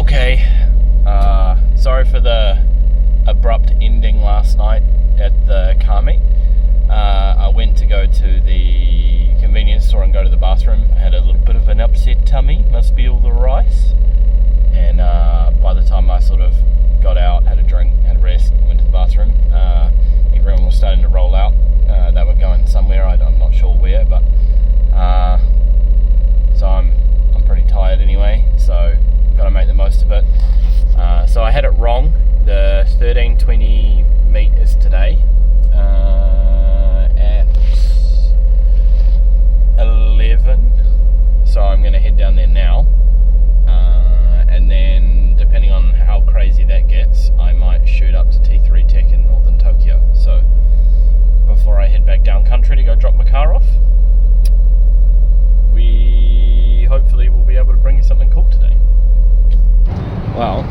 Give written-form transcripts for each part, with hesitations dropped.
Okay, sorry for the abrupt ending last night at the car meet. I went to go to the convenience store and go to the bathroom. I had a little bit of an upset tummy, must be all the rice. And by the time I sort of got out, had a drink, had a rest, went to the bathroom, everyone was starting to roll out. They were going somewhere, I'm not sure where, but so I'm pretty tired anyway, so gotta make the most of it. So I had it wrong. The 13:20 meet is today at 11, so I'm gonna head down there now, and then depending on how crazy that gets, I might shoot up to T3 Tech in northern Tokyo. So before I head back down country to go drop my car off, we hopefully will be able to bring you something cool today. Well,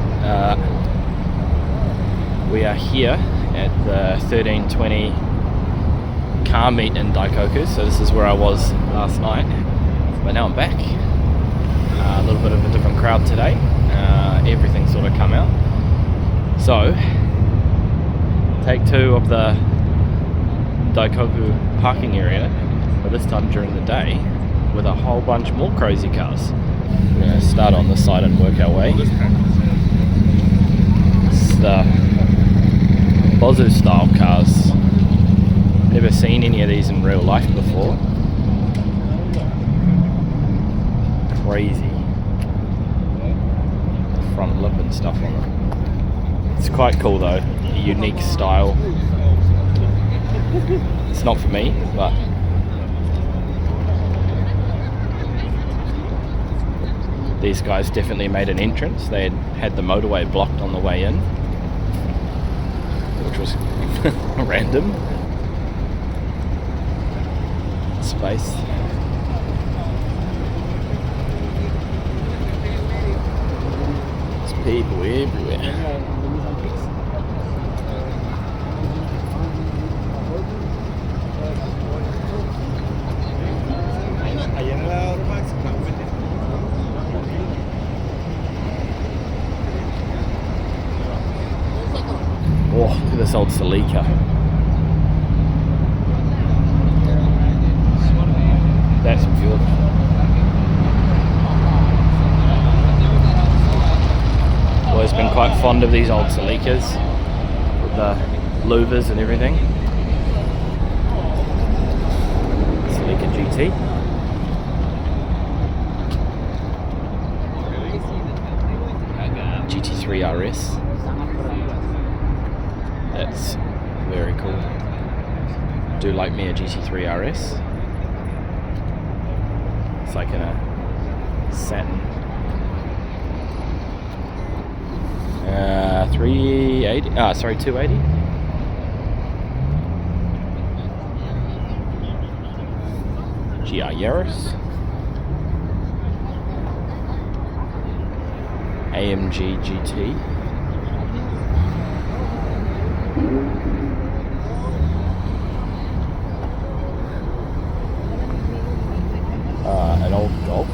we are here at the 13:20 car meet in Daikoku, so this is where I was last night, but now I'm back. A little bit of a different crowd today. Everything sort of come out. So, take two of the Daikoku parking area, but this time during the day, with a whole bunch more crazy cars. We're going to start on this side and work our way. It's the Bozu style cars. Never seen any of these in real life before. Crazy. The front lip and stuff on it. It's quite cool though. A unique style. It's not for me, but these guys definitely made an entrance. They had the motorway blocked on the way in, which was random. Space. There's people everywhere. Oh, look at this old Celica. That's beautiful. Always been quite fond of these old Celicas with the louvers and everything. Celica GT. GT3 RS. That's very cool. Do like me a GT3 RS. It's like in a satin. 380. 280. GR Yaris. AMG GT. An old Golf.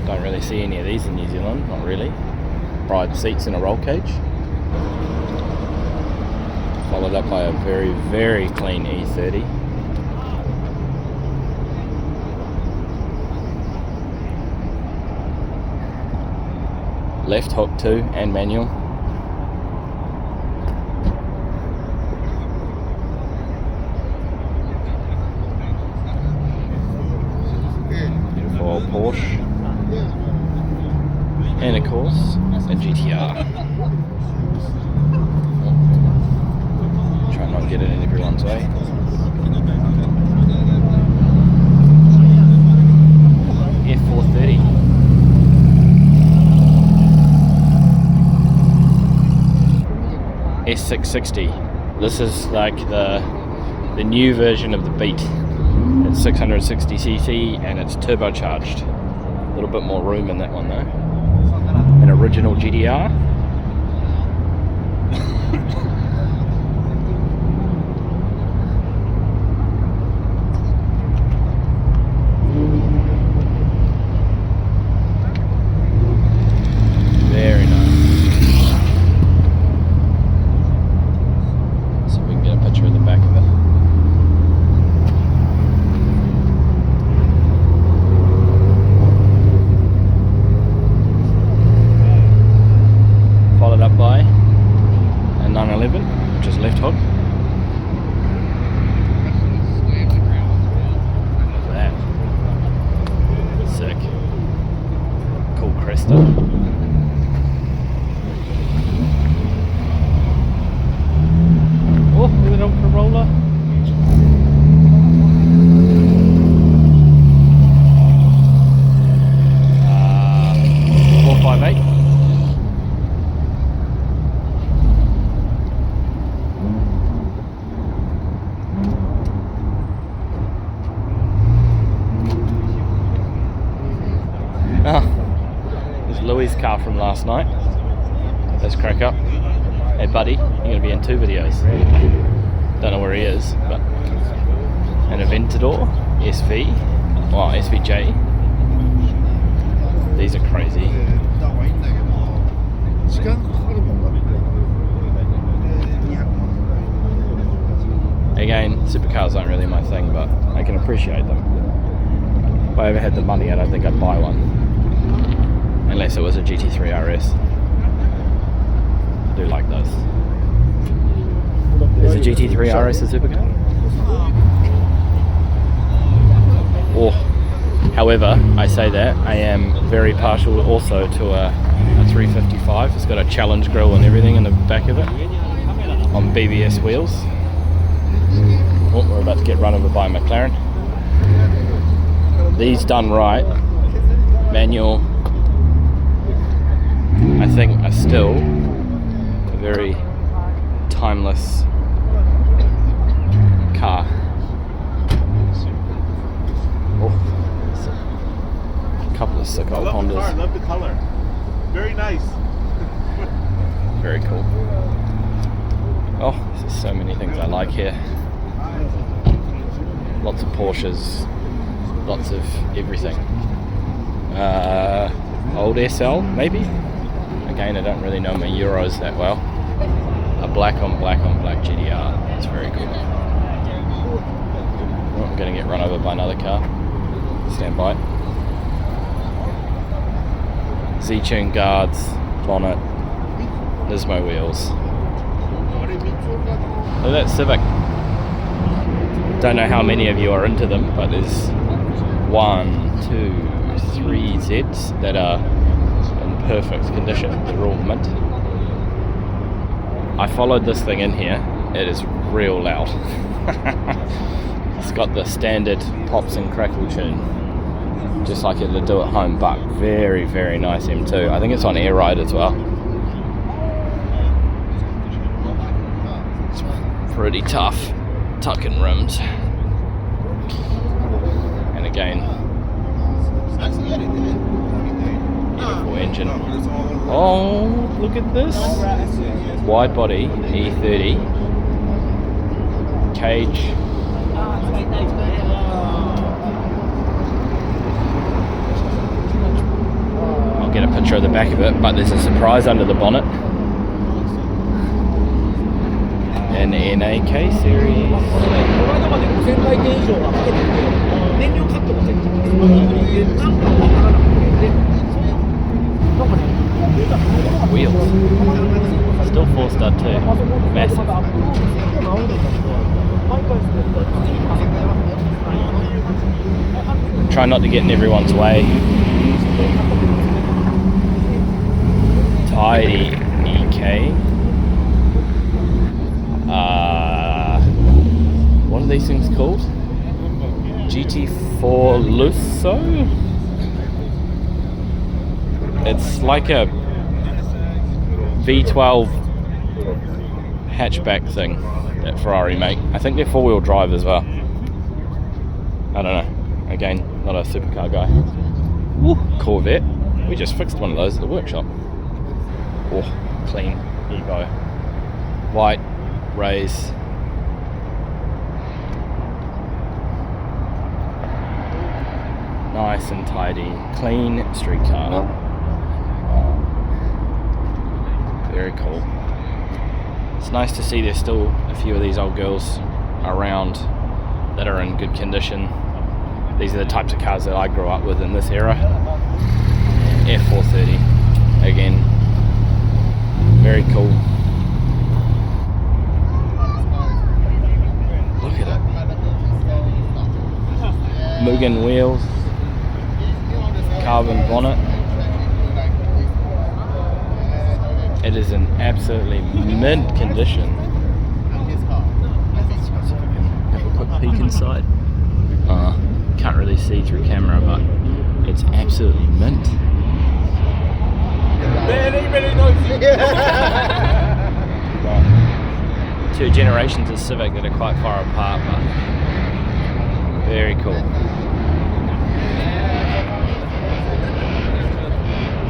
Don't really see any of these in New Zealand, not really. Bride seats in a roll cage. Followed up by a very, very clean E30. Left hook too, and manual. Beautiful old Porsche. And of course, a GTR. Try not to get it in everyone's way. F430. S660. This is like the new version of the Beat. It's 660cc and it's turbocharged. A little bit more room in that one though. An original GDR. past it. Oh, with an old Corolla. 458. There's Louis' car from last night. Let's crack up. Hey buddy, you're going to be in 2 videos. Don't know where he is, but an Aventador SV, well SVJ. These are crazy. Again, supercars aren't really my thing, but I can appreciate them. If I ever had the money, I don't think I'd buy one. Unless it was a GT3 RS. I do like those. Is a GT3 RS a supercar? Oh, however, I say that, I am very partial also to a 355. It's got a challenge grille and everything in the back of it. On BBS wheels. Oh, we're about to get run over by a McLaren. These done right, manual, I think are still a very timeless car. Oh, a couple of sick old Hondas. I love the color. Very nice. Very cool. Oh, there's so many things I like here. Lots of Porsches, lots of everything. Old SL, maybe? Again, I don't really know my Euros that well. A black on black GTR. That's very cool. Oh, I'm going to get run over by another car. Stand by. Z-Tune guards, bonnet, Nismo wheels. Look at that Civic. Don't know how many of you are into them, but there's 1, 2, 3 Zs that are in perfect condition. They're all mint. I followed this thing in here. It is real loud. It's got the standard pops and crackle tune, just like it'll do at home, but very, very nice M2. I think it's on air ride as well. It's pretty tough. Tucking rims. And again, beautiful engine. Oh, look at this. Wide body E30. Cage. I'll get a picture of the back of it, but there's a surprise under the bonnet. An NAK series. Wheels. Still 4-star too. Massive. Try not to get in everyone's way. Tidy EK. What are these things called? GT4 Lusso? It's like a V12 hatchback thing that Ferrari make. I think they're 4-wheel drive as well. I don't know. Again, not a supercar guy. Woo, Corvette. We just fixed one of those at the workshop. Oh, clean Evo. White, raise. Nice and tidy. Clean street car. Very cool. It's nice to see there's still a few of these old girls around that are in good condition. These are the types of cars that I grew up with in this era. F430, again, very cool. Look at it. Mugen wheels, carbon bonnet. It is in absolutely mint condition. So if I can have a quick peek inside. Can't really see through camera, but it's absolutely mint. Got two generations of Civic that are quite far apart, but very cool.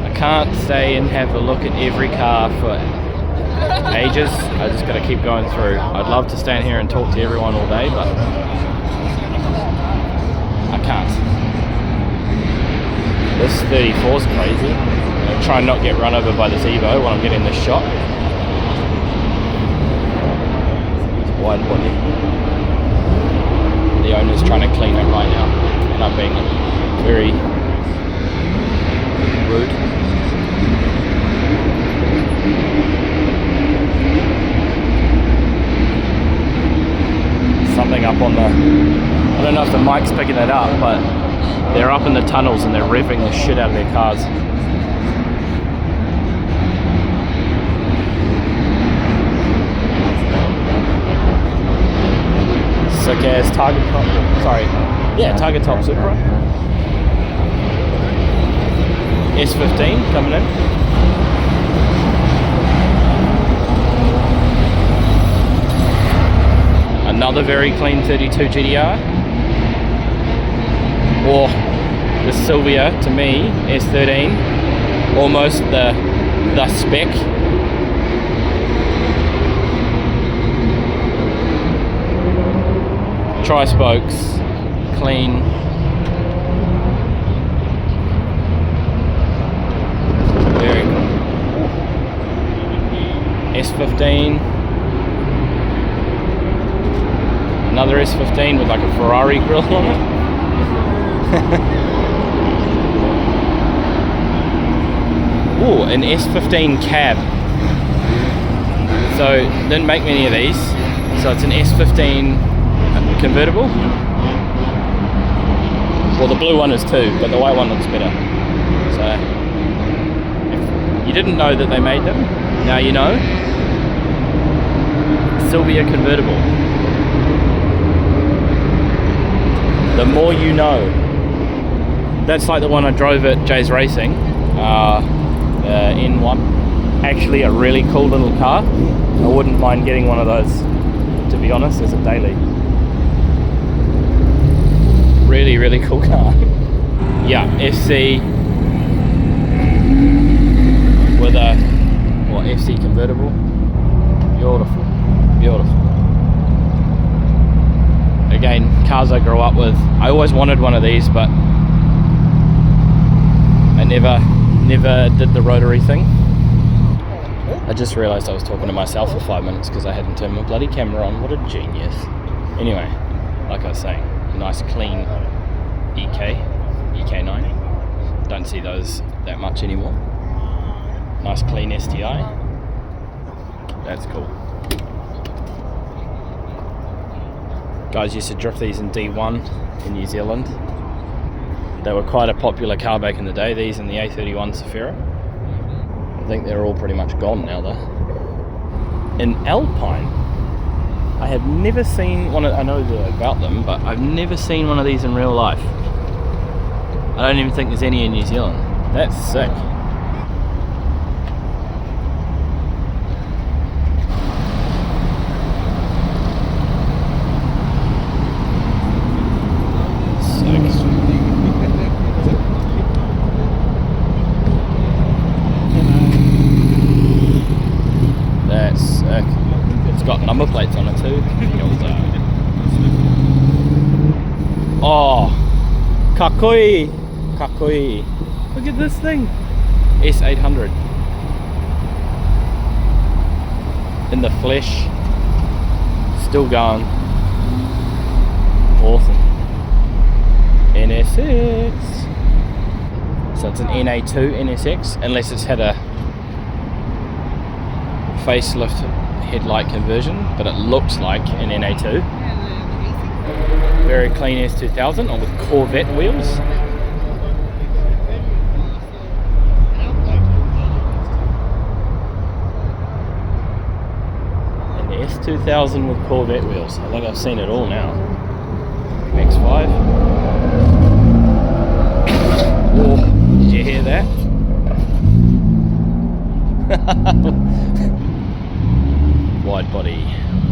I can't stay and have a look at every car for ages. I just got to keep going through. I'd love to stand here and talk to everyone all day, but I can't. This 34 is crazy. I'll try and not get run over by this Evo when I'm getting this shot. It's wide body. The owner's trying to clean it right now, and I'm being very rude. Something up on the, I don't know if the mic's picking it up, but they're up in the tunnels and they're revving the shit out of their cars. Sick ass Target Top, sorry, yeah, Target Top Supra. S15 coming in. Another very clean 32 GTR. Or the Silvia, to me, S13, almost the spec. Tri-spokes, clean. Very cool. S15. Another S15 with like a Ferrari grille on it. Ooh, an S15 cab. So, didn't make many of these. So it's an S15 convertible. Well, the blue one is too, but the white one looks better. So, if you didn't know that they made them, now you know. Silvia convertible. The more you know. That's like the one I drove at Jay's Racing, N1. Actually a really cool little car. I wouldn't mind getting one of those, to be honest, as a daily. Really, really cool car. Yeah, FC with a, what, FC convertible. Beautiful, beautiful. Again, cars I grew up with. I always wanted one of these, but I never did the rotary thing. I just realised I was talking to myself for 5 minutes because I hadn't turned my bloody camera on. What a genius. Anyway, like I was saying, a nice clean EK9. Don't see those that much anymore. Nice clean STI. That's cool. Guys used to drift these in D1 in New Zealand. They were quite a popular car back in the day, these and the A31 Zafira. I think they're all pretty much gone now though. In Alpine, I have never seen one of, I know about them, but I've never seen one of these in real life. I don't even think there's any in New Zealand. That's sick. Number plates on it too. Oh, kakoi, kakoi. Look at this thing. S800 in the flesh, still going. Awesome. NSX. So it's an NA2 NSX, unless it's had a facelift headlight conversion, but it looks like an NA2. Very clean S2000 on with Corvette wheels. 2000 with Corvette wheels. I think I've seen it all now. X5. Oh, did you hear that? Wide body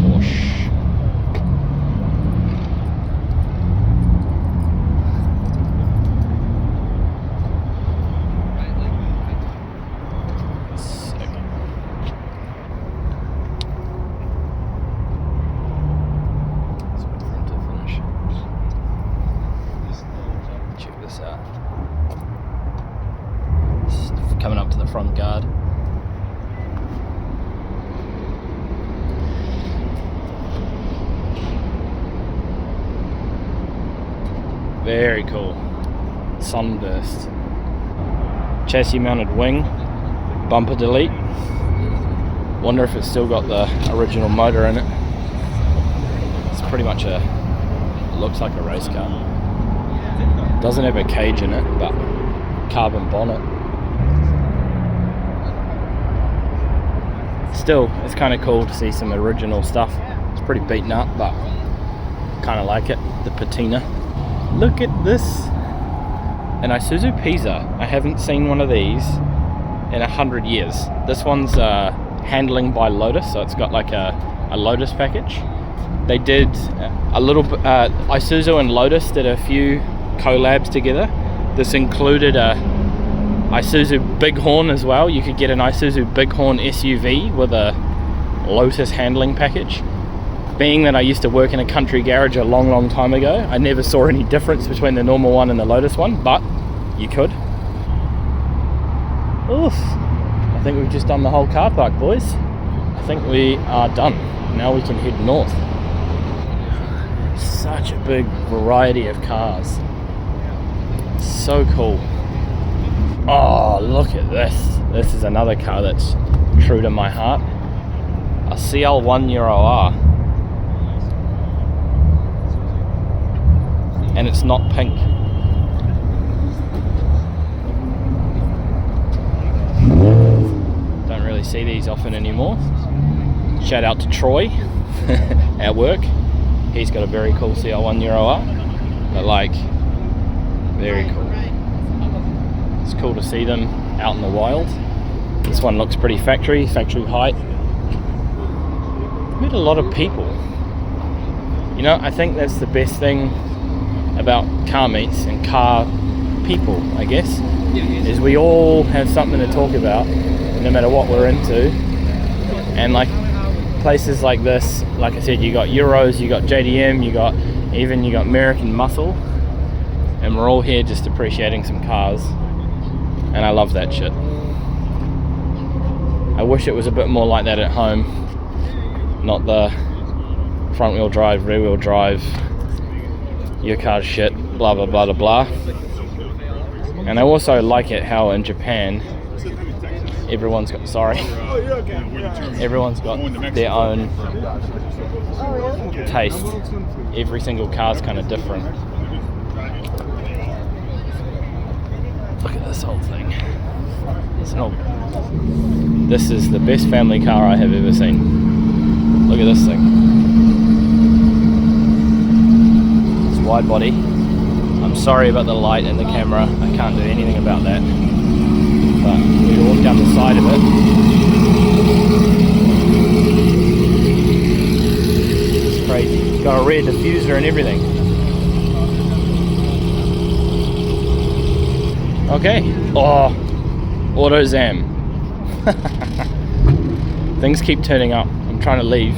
Porsche. Coming up to the front guard. Very cool. Sunburst. Chassis mounted wing. Bumper delete. Wonder if it's still got the original motor in it. It's pretty much looks like a race car. Doesn't have a cage in it, but carbon bonnet. Still, it's kind of cool to see some original stuff. It's pretty beaten up, but kind of like it. The patina. Look at this. An Isuzu Pisa. I haven't seen one of these in 100 years. This one's handling by Lotus, so it's got like a Lotus package. They did a little bit, Isuzu and Lotus did a few collabs together. This included a Isuzu Bighorn as well. You could get an Isuzu Bighorn SUV with a Lotus handling package. Being that I used to work in a country garage a long time ago, I never saw any difference between the normal one and the Lotus one, but you could. Oof. I think we've just done the whole car park, boys. I think we are done. Now we can head north. Such a big variety of cars. So cool. Oh, look at this. This is another car that's true to my heart. A CL1 Euro R. And it's not pink. Don't really see these often anymore. Shout out to Troy at work. He's got a very cool CL1 Euro R. But like, very cool. It's cool to see them out in the wild. This one looks pretty factory height. Met a lot of people. You know, I think that's the best thing about car meets and car people, I guess, is we all have something to talk about, no matter what we're into. And like places like this, like I said, you got Euros, you got JDM, you got American Muscle, and we're all here just appreciating some cars. And I love that shit. I wish it was a bit more like that at home. Not the front wheel drive, rear wheel drive, your car's shit, blah blah blah blah blah. And I also like it how in Japan everyone's got their own taste. Every single car's kind of different. Look at this whole thing. This is the best family car I have ever seen. Look at this thing. It's wide body. I'm sorry about the light and the camera. I can't do anything about that. But we walk down the side of it. It's crazy. Got a rear diffuser and everything. Okay. Oh, AutoZam. Things keep turning up. I'm trying to leave.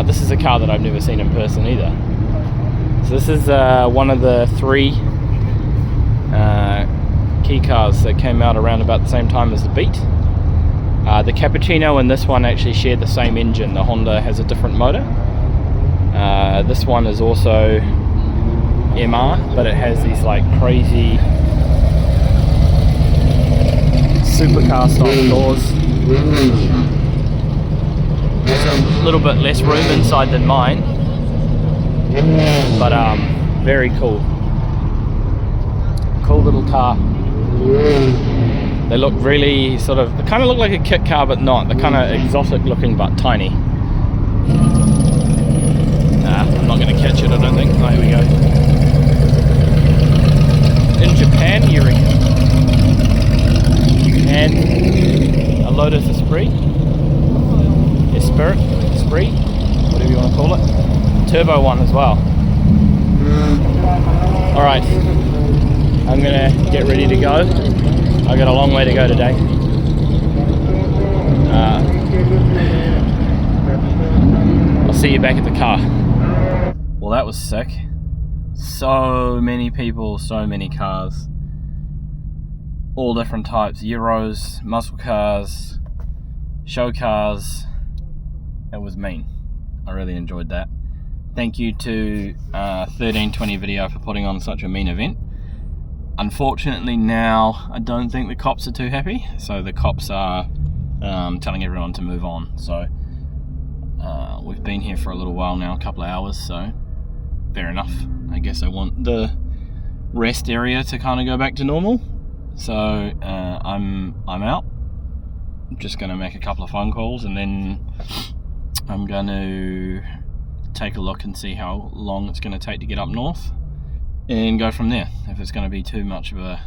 This is a car that I've never seen in person either. So this is one of the 3 key cars that came out around about the same time as the Beat. The Cappuccino and this one actually share the same engine. The Honda has a different motor. This one is also MR, but it has these like crazy supercar style doors. There's a little bit less room inside than mine, but very cool little car. They look really sort of, they kind of look like a kit car but not. They're kind of exotic looking but tiny. I'm not going to catch it, I don't think. Oh, here we go. In Japan, you reckon? And a Lotus Esprit. Esprit, whatever you want to call it. Turbo one as well. Alright, I'm going to get ready to go. I've got a long way to go today. I'll see you back at the car. Well, that was sick. So many people, so many cars. All different types. Euros, muscle cars, show cars. It was mean. I really enjoyed that. Thank you to 1320 Video for putting on such a mean event. Unfortunately now, I don't think the cops are too happy. So the cops are telling everyone to move on. So we've been here for a little while now, a couple of hours, so fair enough. I guess I want the rest area to kind of go back to normal. So I'm out. I'm just going to make a couple of phone calls and then I'm going to take a look and see how long it's going to take to get up north and go from there. If it's going to be too much of a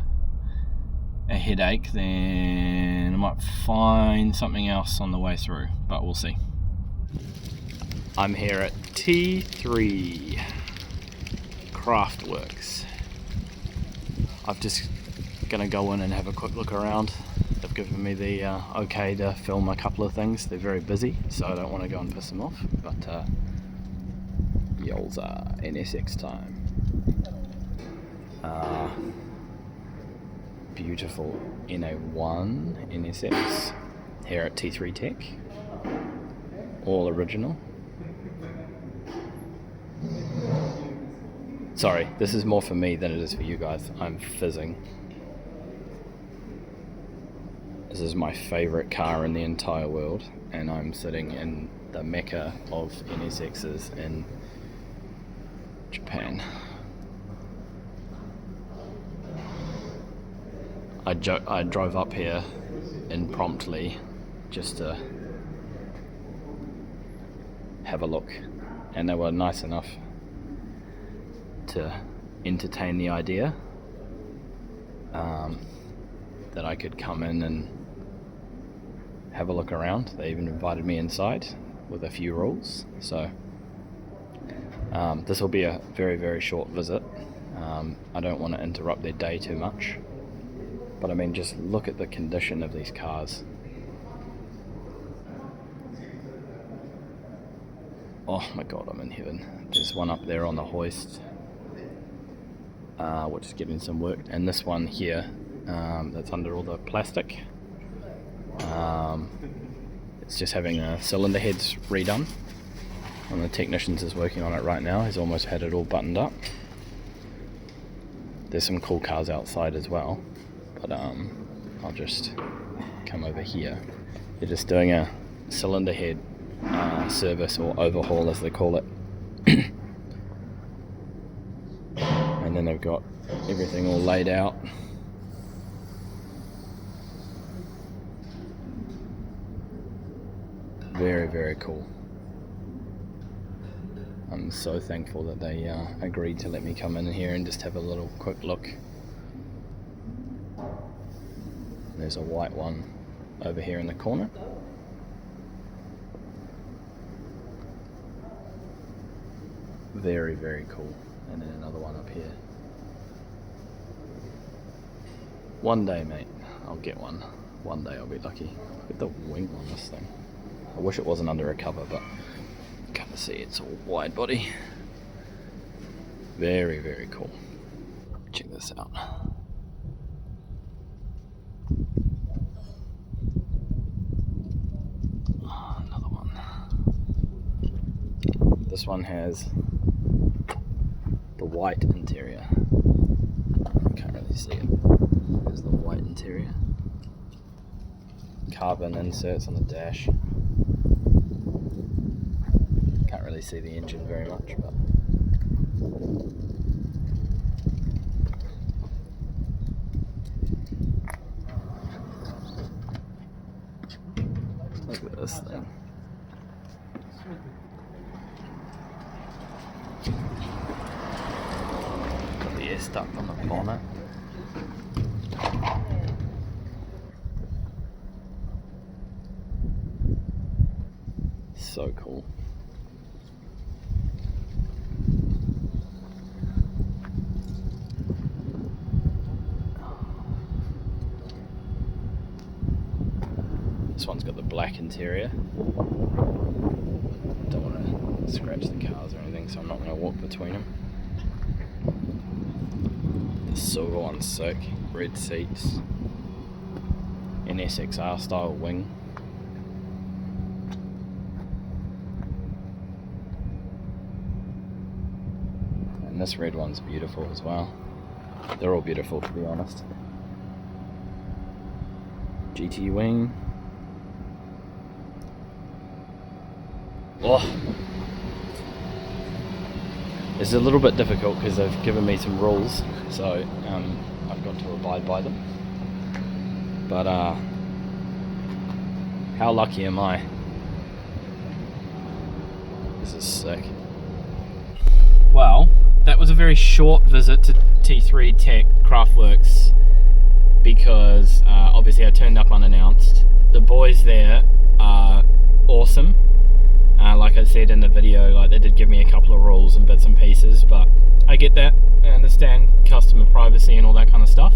headache, then I might find something else on the way through, but we'll see. I'm here at T3 Craftworks. I'm just gonna go in and have a quick look around. They've given me the okay to film a couple of things. They're very busy, so I don't want to go and piss them off, but yolza, NSX time. Beautiful NA1 NSX here at T3 Tech, all original. Sorry, this is more for me than it is for you guys. I'm fizzing. This is my favorite car in the entire world, and I'm sitting in the mecca of NSXs in Japan. I drove up here impromptu just to have a look, and they were nice enough to entertain the idea that I could come in and have a look around. They even invited me inside with a few rules, so this will be a very, very short visit. I don't want to interrupt their day too much, but I mean, just look at the condition of these cars. Oh my god, I'm in heaven. There's one up there on the hoist, which is getting some work, and this one here that's under all the plastic. It's just having the cylinder heads redone. One of the technicians is working on it right now. He's almost had it all buttoned up. There's some cool cars outside as well, but I'll just come over here. They're just doing a cylinder head service or overhaul, as they call it. And then they've got everything all laid out. Very, very cool. I'm so thankful that they agreed to let me come in here and just have a little quick look. There's a white one over here in the corner. Very, very cool. And then another one up here. One day, mate, I'll get one. One day I'll be lucky. Look at the wing on this thing. I wish it wasn't under a cover, but you can't see it's all wide body. Very, very cool. Check this out. Another one. This one has the white interior. Can't really see it. There's the white interior. Carbon inserts on the dash. Can't really see the engine very much, but this thing. Got the air stuck on the bonnet. So cool. This one's got the black interior. Don't want to scratch the cars or anything, so I'm not going to walk between them. The silver one's sick. Red seats. NSX style wing. And this red one's beautiful as well. They're all beautiful, to be honest. GT wing. Oh, it's a little bit difficult because they've given me some rules, so I've got to abide by them. But how lucky am I? This is sick. Well, that was a very short visit to T3 Tech Craftworks because obviously I turned up unannounced. The boys there are awesome. Like I said in the video, like they did give me a couple of rules and bits and pieces, but I get that. I understand customer privacy and all that kind of stuff.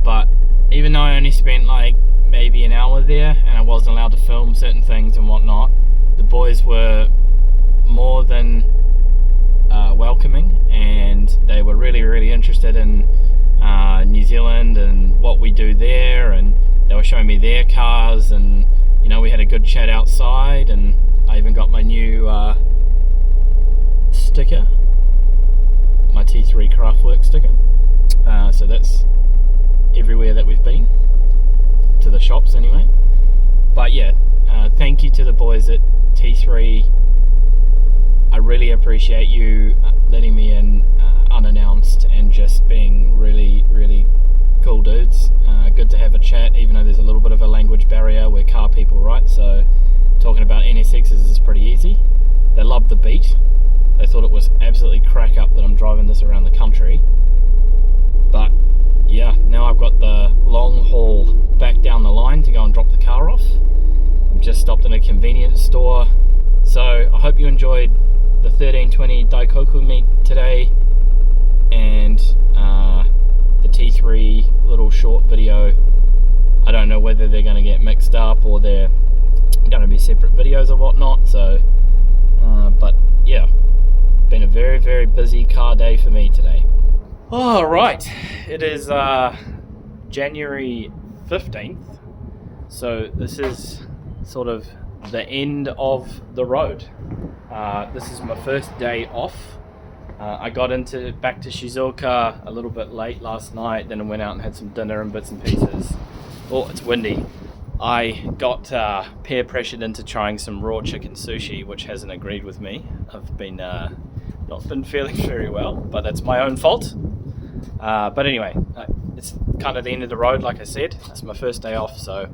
But even though I only spent like maybe an hour there and I wasn't allowed to film certain things and whatnot, the boys were more than welcoming, and they were really interested in New Zealand and what we do there, and they were showing me their cars, and you know, we had a good chat outside, and I even got my new sticker, my T3 Craftwork sticker. So that's everywhere that we've been, to the shops anyway. But yeah, thank you to the boys at T3. I really appreciate you letting me in unannounced and just being really cool dudes. Good to have a chat, even though there's a little bit of a language barrier. We're car people, right? So talking about NSXs is pretty easy. They loved the beat. They thought it was absolutely crack up that I'm driving this around the country. But yeah, now I've got the long haul back down the line to go and drop the car off. I've just stopped in a convenience store. So I hope you enjoyed the 1320 Daikoku meet today, and the T3 little short video. I don't know whether they're going to get mixed up or they're going to be separate videos or whatnot, so but yeah, been a very busy car day for me today. All right, it is January 15th, so this is sort of the end of the road. This is my first day off. I got back to Shizuoka a little bit late last night, then I went out and had some dinner and bits and pieces. Oh, it's windy. I got peer pressured into trying some raw chicken sushi, which hasn't agreed with me. I've been not been feeling very well, but that's my own fault. But anyway, it's kind of the end of the road, like I said. It's my first day off, so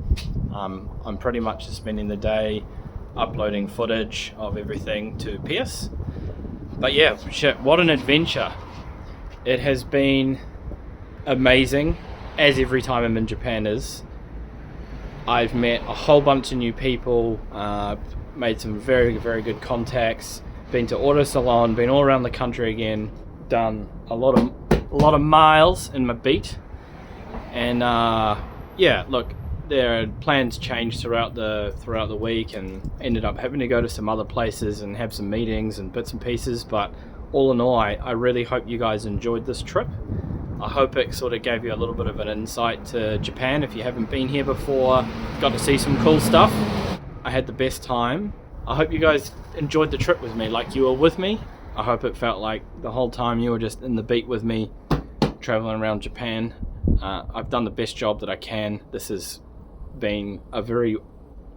I'm pretty much just spending the day uploading footage of everything to PS. But yeah, shit, what an adventure. It has been amazing, as every time I'm in Japan is. I've met a whole bunch of new people, made some very good contacts, been to auto salon, been all around the country again, done a lot of miles in my beat, and yeah, look, their plans changed throughout the week, and ended up having to go to some other places and have some meetings and bits and pieces. But all in all, I really hope you guys enjoyed this trip. I hope it sort of gave you a little bit of an insight to Japan if you haven't been here before, got to see some cool stuff. I had the best time. I hope you guys enjoyed the trip with me like you were with me. I hope it felt like the whole time you were just in the beat with me, traveling around Japan. I've done the best job that I can. This has been a very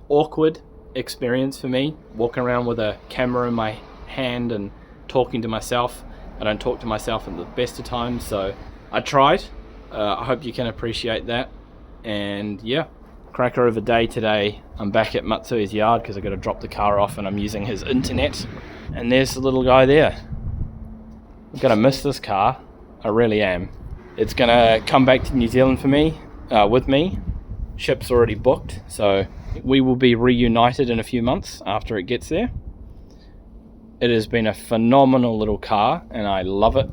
awkward experience for me, walking around with a camera in my hand and talking to myself. I don't talk to myself at the best of times, so I tried. I hope you can appreciate that. And yeah, cracker of a day today. I'm back at Matsui's yard because I've got to drop the car off and I'm using his internet. And there's the little guy there. I'm going to miss this car. I really am. It's going to come back to New Zealand for me, with me. Ship's already booked, so we will be reunited in a few months after it gets there. It has been a phenomenal little car and I love it.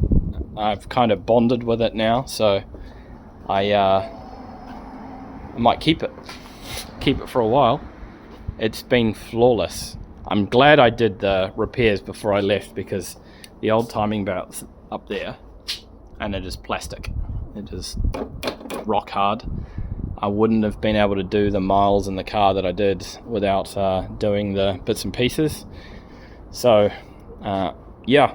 I've kind of bonded with it now, so I might keep it for a while. It's been flawless. I'm glad I did the repairs before I left because the old timing belt's up there and it is plastic. It is rock hard. I wouldn't have been able to do the miles in the car that I did without doing the bits and pieces. So yeah,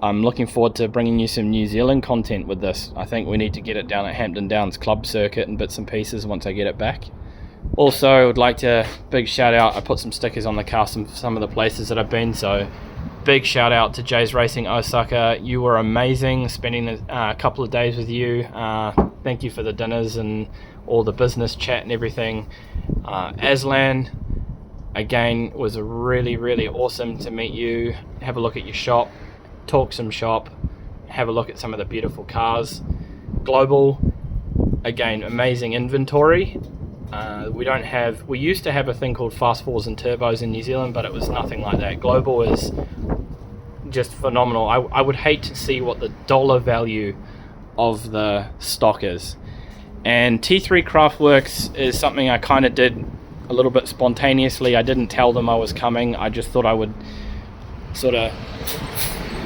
I'm looking forward to bringing you some New Zealand content with this. I think we need to get it down at Hampton Downs Club Circuit and bits and pieces once I get it back. Also, I would like to big shout out, I put some stickers on the car, some of the places that I've been, so big shout out to Jay's Racing Osaka. You were amazing spending a couple of days with you. Thank you for the dinners and all the business chat and everything. Aslan, again, was really, really awesome to meet you. Have a look at your shop, talk some shop, have a look at some of the beautiful cars. Global, again, amazing inventory. We used to have a thing called Fast Fours and Turbos in New Zealand, but it was nothing like that. Global is just phenomenal. I would hate to see what the dollar value of the stock is. And T3 Craftworks is something I kind of did a little bit spontaneously. I didn't tell them I was coming. I just thought I would sort of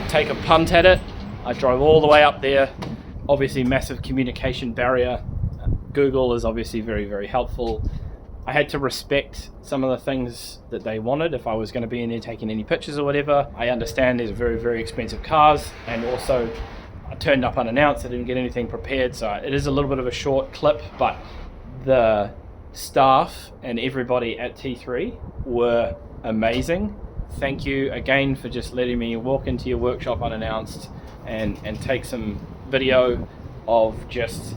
take a punt at it. I drove all the way up there. Obviously, massive communication barrier. Google is obviously very, very helpful. I had to respect some of the things that they wanted if I was going to be in there taking any pictures or whatever. I understand these are very, very expensive cars, and also I turned up unannounced. I didn't get anything prepared, so it is a little bit of a short clip, but the staff and everybody at T3 were amazing. Thank you again for just letting me walk into your workshop unannounced and take some video of just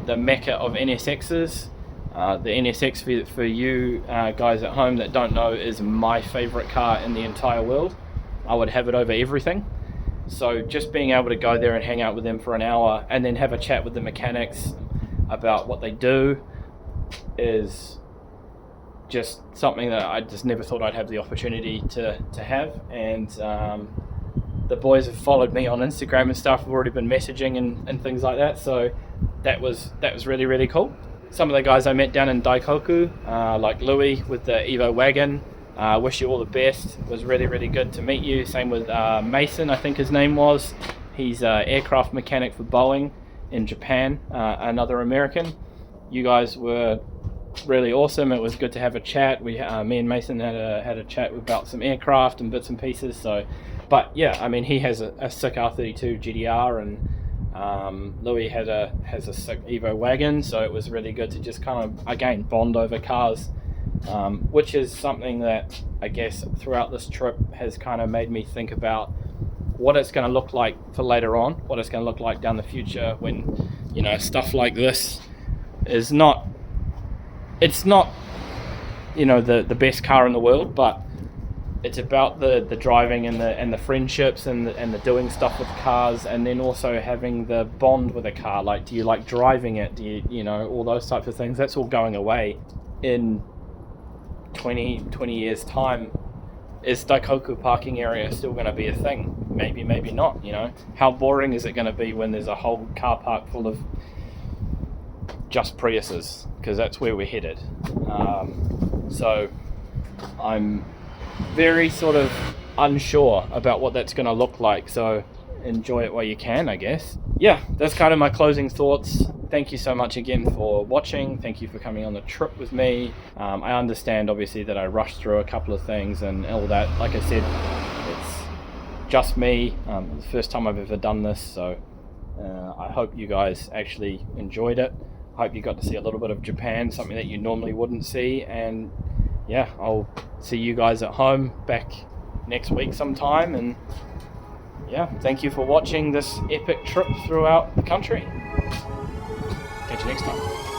the mecca of NSXs. The NSX, for you guys at home that don't know, is my favorite car in the entire world. I would have it over everything. So just being able to go there and hang out with them for an hour and then have a chat with the mechanics about what they do is just something that I just never thought I'd have the opportunity to have. And the boys have followed me on Instagram and stuff. We've already been messaging and things like that. So that was really, really cool. Some of the guys I met down in Daikoku, like Louis with the Evo wagon, wish you all the best. It was really, really good to meet you. Same with Mason, I think his name was. He's an aircraft mechanic for Boeing in Japan, another American. You guys were really awesome. It was good to have a chat. Me and Mason had a chat about some aircraft and bits and pieces. So, but yeah, I mean, he has a sick R32 GDR, and Louis has a sick Evo wagon. So it was really good to just kind of again bond over cars, which is something that I guess throughout this trip has kind of made me think about what it's going to look like for later on, what it's going to look like down the future when, you know, stuff like this is not, it's not, you know, the best car in the world, but it's about the driving and the friendships and the doing stuff with cars, and then also having the bond with a car. Like, do you like driving it? Do you know, all those types of things. That's all going away in 20 years time. Is Daikoku parking area still going to be a thing? Maybe, maybe not, you know. How boring is it going to be when there's a whole car park full of just Priuses? Because that's where we're headed. So I'm very sort of unsure about what that's going to look like. So enjoy it while you can, I guess. Yeah, that's kind of my closing thoughts. Thank you so much again for watching. Thank you for coming on the trip with me. I understand obviously that I rushed through a couple of things and all that. Like I said, it's just me. The first time I've ever done this, so I hope you guys actually enjoyed it. I hope you got to see a little bit of Japan, something that you normally wouldn't see. And yeah, I'll see you guys at home back next week sometime. And yeah, thank you for watching this epic trip throughout the country. Catch you next time.